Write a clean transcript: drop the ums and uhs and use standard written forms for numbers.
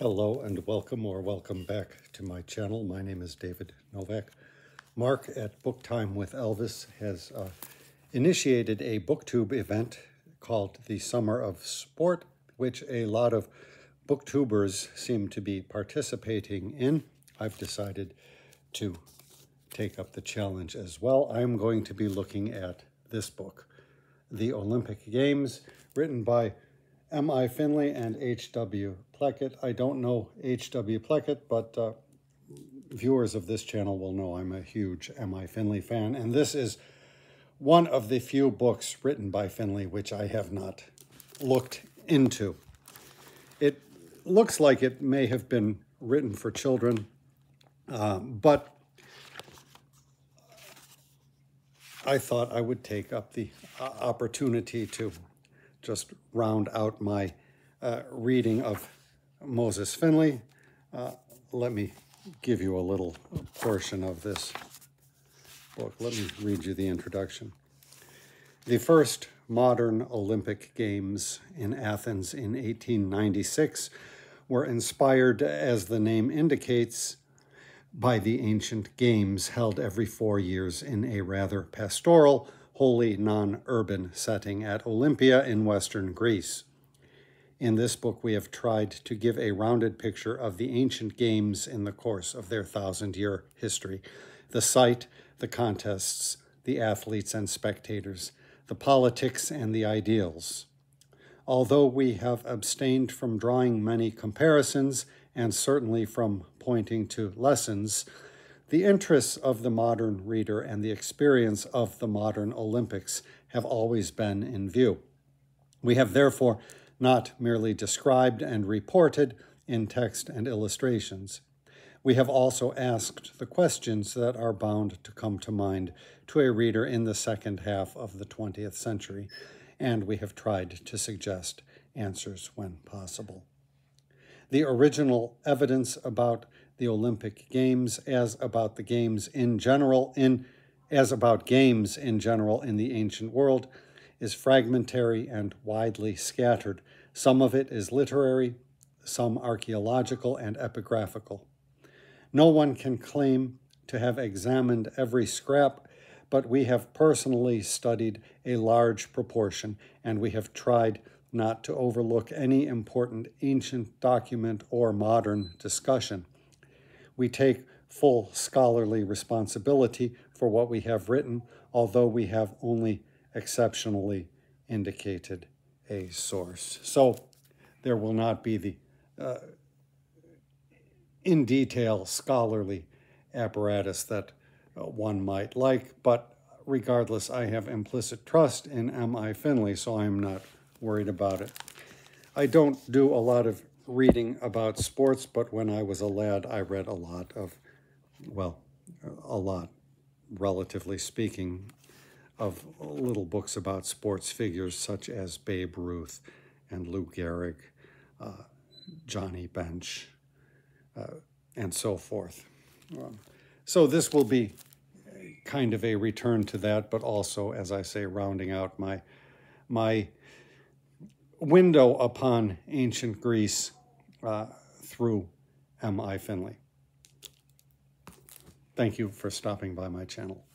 Hello and welcome or welcome back to my channel. My name is David Novak. Mark at Book Time with Elvis has initiated a booktube event called the Summer of Sport, which a lot of booktubers seem to be participating in. I've decided to take up the challenge as well. I'm going to be looking at this book, The Olympic Games, written by M.I. Finley and H.W. Pleket. I don't know H.W. Pleket, but viewers of this channel will know I'm a huge M.I. Finley fan, and this is one of the few books written by Finley which I have not looked into. It looks like it may have been written for children, but I thought I would take up the opportunity to just round out my reading of Moses Finley. Let me give you a little portion of this book. Let me read you the introduction. The first modern Olympic Games in Athens in 1896 were inspired, as the name indicates, by the ancient games held every 4 years in a rather pastoral, wholly non-urban setting at Olympia in western Greece. In this book, we have tried to give a rounded picture of the ancient games in the course of their 1,000-year history, the site, the contests, the athletes and spectators, the politics and the ideals. Although we have abstained from drawing many comparisons and certainly from pointing to lessons, the interests of the modern reader and the experience of the modern Olympics have always been in view. We have therefore not merely described and reported in text and illustrations. We have also asked the questions that are bound to come to mind to a reader in the second half of the 20th century, and we have tried to suggest answers when possible. The original evidence about the Olympic Games, as about games in general in the ancient world, is fragmentary and widely scattered. Some of it is literary, some archaeological and epigraphical. No one can claim to have examined every scrap, but we have personally studied a large proportion, and we have tried not to overlook any important ancient document or modern discussion. We take full scholarly responsibility for what we have written, although we have only exceptionally indicated a source. So there will not be the in detail scholarly apparatus that one might like, but regardless, I have implicit trust in M.I. Finley, so I'm not worried about it. I don't do a lot of reading about sports, but when I was a lad, I read a lot, relatively speaking, of little books about sports figures such as Babe Ruth and Lou Gehrig, Johnny Bench, and so forth. So this will be kind of a return to that, but also, as I say, rounding out my window upon ancient Greece through M.I. Finley. Thank you for stopping by my channel.